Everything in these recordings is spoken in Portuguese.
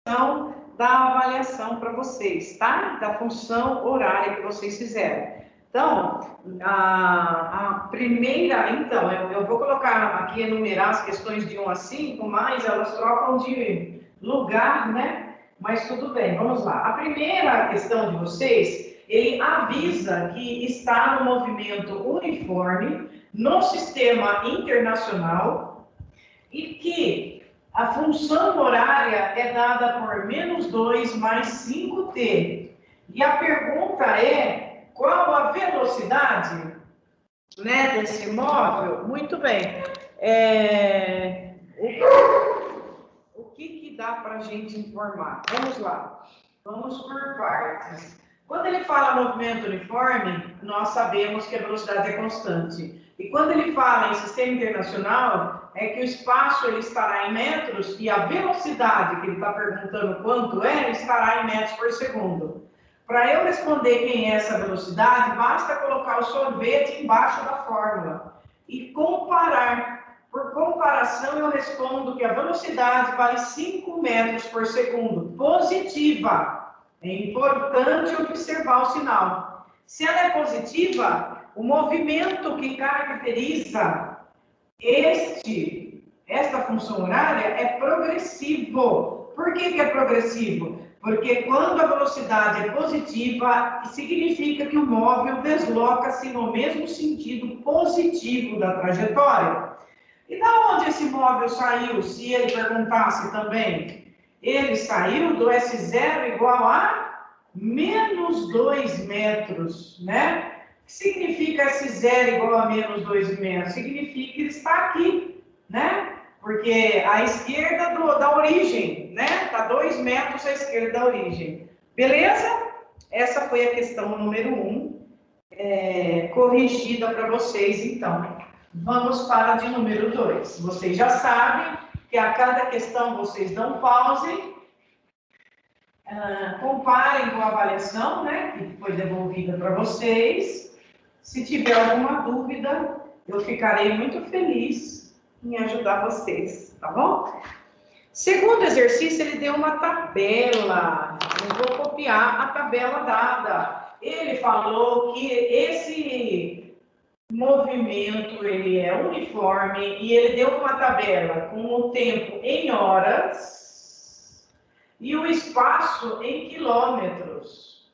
da avaliação para vocês, tá? Da função horária que vocês fizeram. Então, a primeira, então, eu vou colocar aqui, enumerar as questões de 1 a 5, mas elas trocam de lugar, né? Mas tudo bem, vamos lá. A primeira questão de vocês, ele avisa que está no movimento uniforme, no sistema internacional, e que a função horária é dada por -2 mais 5t. E a pergunta é, qual a velocidade, né, desse móvel? Muito bem. O que dá para a gente informar? Vamos lá. Vamos por partes. Quando ele fala movimento uniforme, nós sabemos que a velocidade é constante. E quando ele fala em sistema internacional, é que o espaço ele estará em metros e a velocidade, que ele está perguntando quanto é, estará em metros por segundo. Para eu responder quem é essa velocidade, basta colocar o sorvete embaixo da fórmula e comparar. Por comparação, eu respondo que a velocidade vale 5 metros por segundo, positiva. É importante observar o sinal. Se ela é positiva, o movimento que caracteriza esta função horária é progressivo. Por que é progressivo? Porque quando a velocidade é positiva, significa que o móvel desloca-se no mesmo sentido positivo da trajetória. E da onde esse móvel saiu, se ele perguntasse também? Ele saiu do S0 igual a -2 metros, né? O que significa S0 igual a -2 metros? Significa que ele está aqui, né? Porque a esquerda da origem, né? Está 2 metros à esquerda da origem. Beleza? Essa foi a questão número 1, corrigida para vocês, então. Vamos para a de número 2. Vocês já sabem que a cada questão vocês dão pause, comparem com a avaliação, né, que foi devolvida para vocês. Se tiver alguma dúvida, eu ficarei muito feliz em ajudar vocês, tá bom? Segundo exercício, ele deu uma tabela. Eu vou copiar a tabela dada. Ele falou que esse movimento ele é uniforme e ele deu uma tabela com o tempo em horas e o espaço em quilômetros.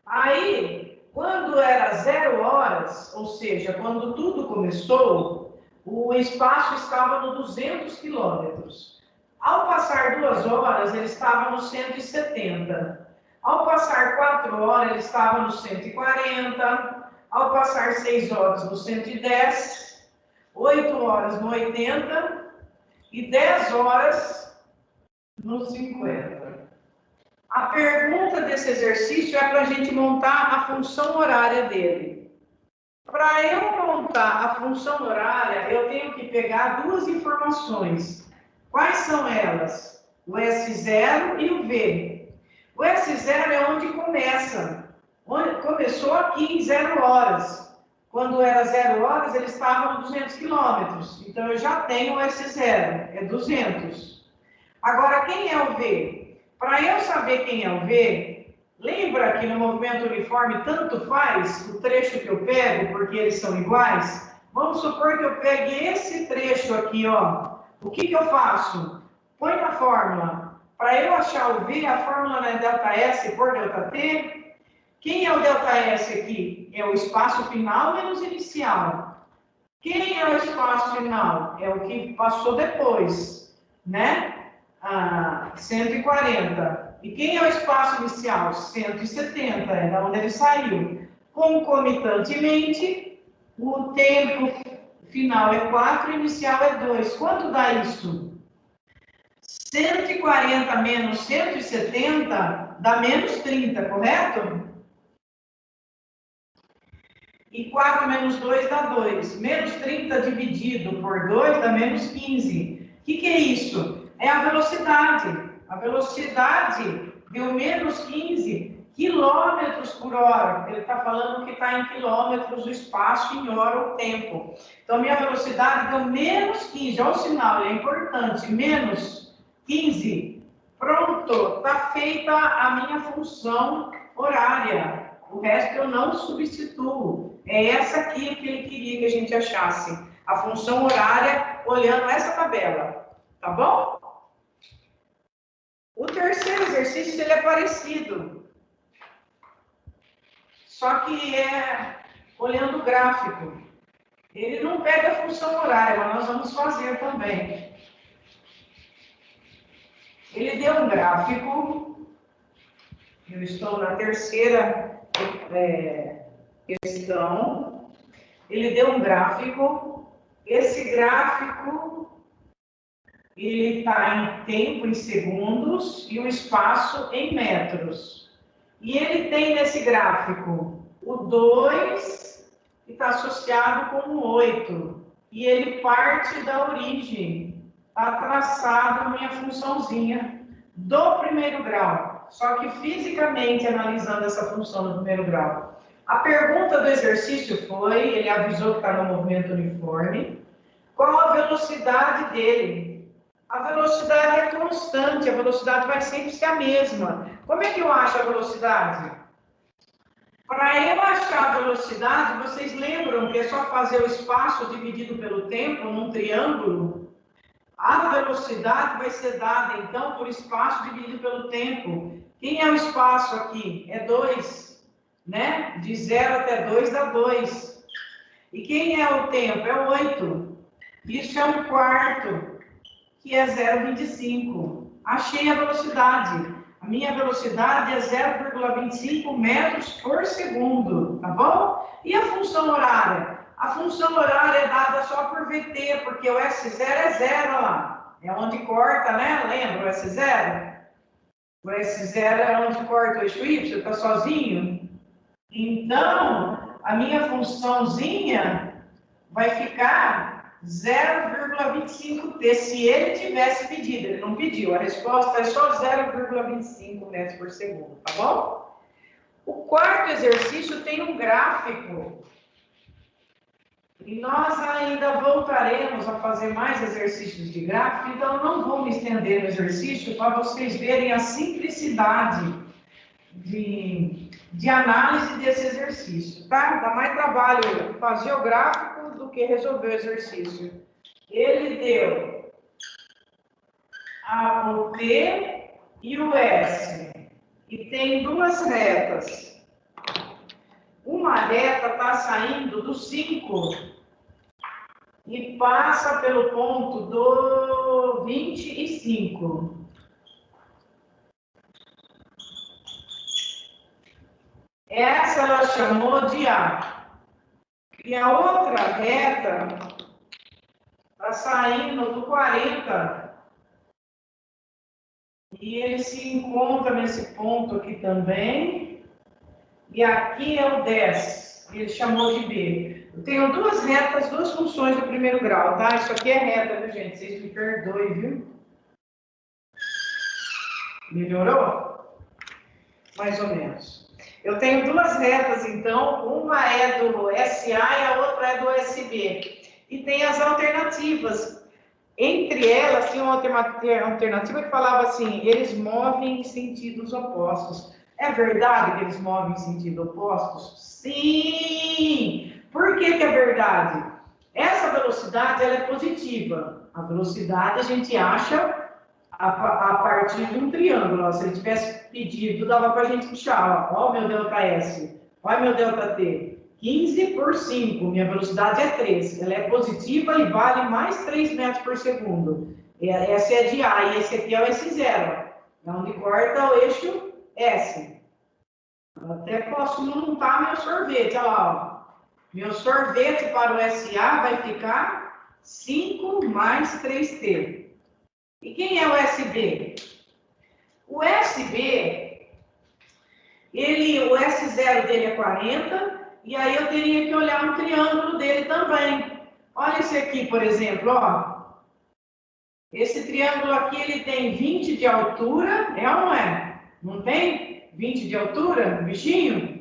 Aí, quando era 0 horas, ou seja, quando tudo começou, o espaço estava no 200 quilômetros. Ao passar 2 horas, ele estava no 170. Ao passar 4 horas, ele estava no 140. Ao passar 6 horas no 110, 8 horas no 80 e 10 horas no 50. A pergunta desse exercício é para a gente montar a função horária dele. Para eu montar a função horária, eu tenho que pegar 2 informações. Quais são elas? O S0 e o V. O S0 é onde começa. Começou aqui em 0 horas. Quando era 0 horas, ele estava no 200 quilômetros. Então, eu já tenho o S0, é 200. Agora, quem é o V? Para eu saber quem é o V, lembra que no movimento uniforme tanto faz o trecho que eu pego, porque eles são iguais? Vamos supor que eu pegue esse trecho aqui, ó. O que eu faço? Põe na fórmula. Para eu achar o V, a fórmula não é ΔS por ΔT. Quem é o ΔS aqui? É o espaço final menos inicial. Quem é o espaço final? É o que passou depois, né? 140. E quem é o espaço inicial? 170, é da onde ele saiu. Concomitantemente, o tempo final é 4, o inicial é 2. Quanto dá isso? 140 menos 170 dá menos 30, correto? E 4 menos 2 dá 2. Menos 30 dividido por 2 dá menos 15. O que é isso? É a velocidade. A velocidade deu menos 15 quilômetros por hora. Ele está falando que está em quilômetros o espaço, em hora o tempo. Então, minha velocidade deu menos 15. Olha o sinal, ele é importante. Menos 15 Pronto, está feita a minha função horária. O resto eu não substituo. É essa aqui que ele queria que a gente achasse. A função horária olhando essa tabela. Tá bom? O terceiro exercício ele é parecido. Só que é olhando o gráfico. Ele não pega a função horária, mas nós vamos fazer também. Ele deu um gráfico. Eu estou na terceira questão. Ele deu um gráfico. Esse gráfico, ele está em tempo em segundos e o espaço em metros. E ele tem nesse gráfico o 2, que está associado com o 8. E ele parte da origem. Está traçado a minha funçãozinha do primeiro grau. Só que fisicamente analisando essa função do primeiro grau. A pergunta do exercício foi, ele avisou que está no movimento uniforme, qual a velocidade dele? A velocidade é constante, a velocidade vai sempre ser a mesma. Como é que eu acho a velocidade? Para eu achar a velocidade, vocês lembram que é só fazer o espaço dividido pelo tempo num triângulo? A velocidade vai ser dada, então, por espaço dividido pelo tempo. Quem é o espaço aqui? É 2, né? De 0 até 2 dá 2. E quem é o tempo? É 8. Isso é 1/4, que é 0,25. Achei a velocidade. A minha velocidade é 0,25 metros por segundo, tá bom? E a função horária? A função horária é dada só por VT, porque o S0 é 0 lá. É onde corta, né? Lembra o S0? O S0 é onde corta o eixo Y, está sozinho. Então, a minha funçãozinha vai ficar 0,25T, se ele tivesse pedido. Ele não pediu, a resposta é só 0,25 metros por segundo, tá bom? O quarto exercício tem um gráfico. E nós ainda voltaremos a fazer mais exercícios de gráfico, então não vou me estender no exercício para vocês verem a simplicidade de análise desse exercício, tá? Dá mais trabalho fazer o gráfico do que resolver o exercício. Ele deu o T e o S, e tem duas retas. Uma reta está saindo do 5 e passa pelo ponto do 25. Essa ela chamou de A. E a outra reta está saindo do 40. E ele se encontra nesse ponto aqui também. E aqui é o 10. Ele chamou de B. Eu tenho duas retas, duas funções do primeiro grau, tá? Isso aqui é reta, viu, gente? Vocês me perdoem, viu? Melhorou? Mais ou menos. Eu tenho duas retas, então, uma é do SA e a outra é do SB. E tem as alternativas. Entre elas, tinha uma alternativa que falava assim, eles movem em sentidos opostos. É verdade que eles movem em sentidos opostos? Sim! Por que é verdade? Essa velocidade ela é positiva. A velocidade a gente acha a partir de um triângulo. Ó. Se ele tivesse pedido, dava para a gente puxar. Ó, meu ΔS, olha meu ΔT. 15 por 5, minha velocidade é 3. Ela é positiva e vale mais 3 metros por segundo. Essa é de A e esse aqui é o S0. É onde corta o eixo S. Eu até posso montar meu sorvete. Olha lá, ó. Meu sorvete para o SA vai ficar 5 mais 3T. E quem é o SB? O SB, o S0 dele é 40, e aí eu teria que olhar um triângulo dele também. Olha esse aqui, por exemplo, ó. Esse triângulo aqui, ele tem 20 de altura, é ou não é? Não tem 20 de altura, bichinho?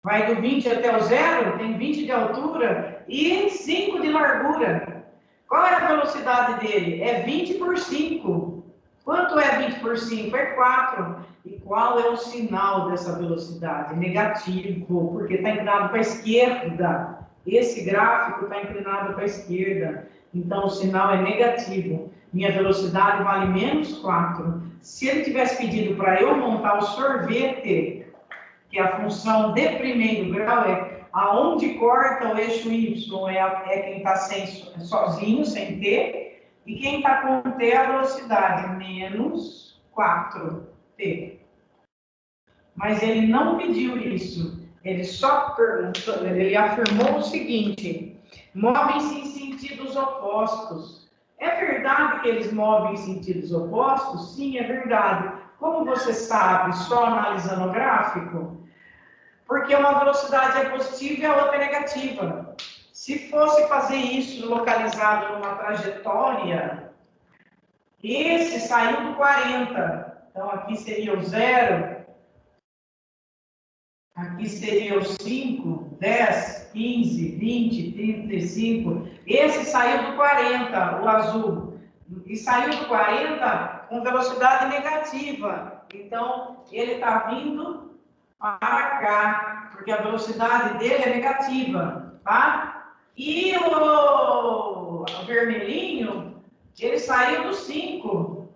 Vai do 20 até o 0, tem 20 de altura e 5 de largura. Qual é a velocidade dele? É 20 por 5. Quanto é 20 por 5? É 4. E qual é o sinal dessa velocidade? Negativo, porque está inclinado para a esquerda. Esse gráfico está inclinado para a esquerda. Então, o sinal é negativo. Minha velocidade vale menos 4. Se ele tivesse pedido para eu montar o sorvete, que é a função de primeiro grau, é aonde corta o eixo Y, é quem está sozinho, sem T, e quem está com T é a velocidade, menos 4T. Mas ele não pediu isso. Ele só perguntou, ele afirmou o seguinte: movem-se em sentidos opostos. É verdade que eles movem em sentidos opostos? Sim, é verdade. Como você sabe, só analisando o gráfico? Porque uma velocidade é positiva e a outra é negativa. Se fosse fazer isso localizado numa trajetória, esse saiu do 40. Então, aqui seria o 0. Aqui seria o 5, 10, 15, 20, 35. Esse saiu do 40, o azul. E saiu do 40 com velocidade negativa. Então, ele está vindo para cá, porque a velocidade dele é negativa, tá? E o vermelhinho, ele saiu do 5.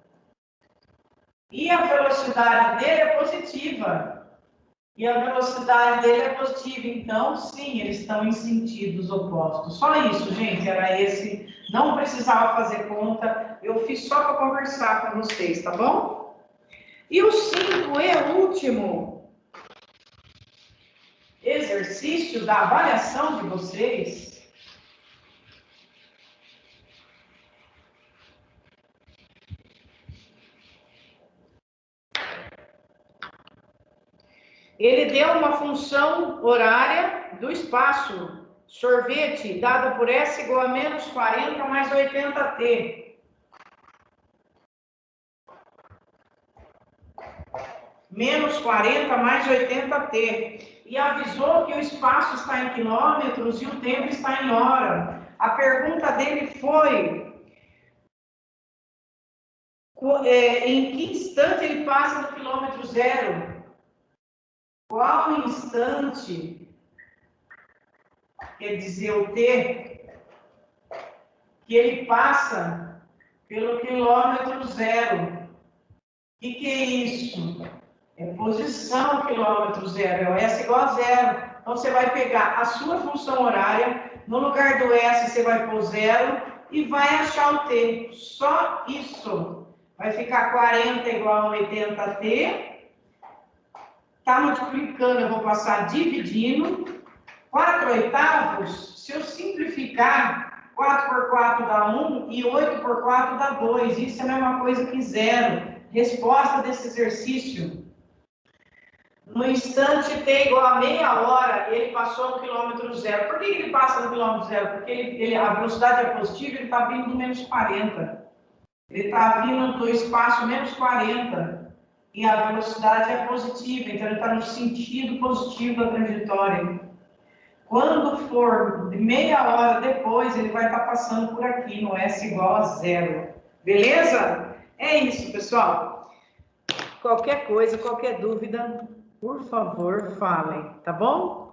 E a velocidade dele é positiva. E a velocidade dele é positiva. Então, sim, eles estão em sentidos opostos. Só isso, gente, era esse. Não precisava fazer conta. Eu fiz só para conversar com vocês, tá bom? E o 5 é o último exercício da avaliação de vocês. Ele deu uma função horária do espaço. Sorvete, dada por S igual a menos 40 mais 80T. Menos 40 mais 80T. E avisou que o espaço está em quilômetros e o tempo está em hora. A pergunta dele foi: em que instante ele passa no quilômetro zero? Qual instante, quer dizer o T, que ele passa pelo quilômetro zero? O que é isso? É posição quilômetro zero, é o S igual a zero. Então, você vai pegar a sua função horária, no lugar do S você vai pôr zero e vai achar o T. Só isso. Vai ficar 40 igual a 80T. Está multiplicando, eu vou passar dividindo. 4/8, se eu simplificar, 4 por 4 dá 1 e 8 por 4 dá 2. Isso é a mesma coisa que zero. Resposta desse exercício. No instante T igual a meia hora, ele passou no quilômetro zero. Por que ele passa no quilômetro zero? Porque a velocidade é positiva, ele está vindo do menos 40. Ele está vindo do espaço menos 40. E a velocidade é positiva, então ele está no sentido positivo da trajetória. Quando for meia hora depois, ele vai estar passando por aqui, no S igual a zero. Beleza? É isso, pessoal. Qualquer coisa, qualquer dúvida, por favor, falem, tá bom?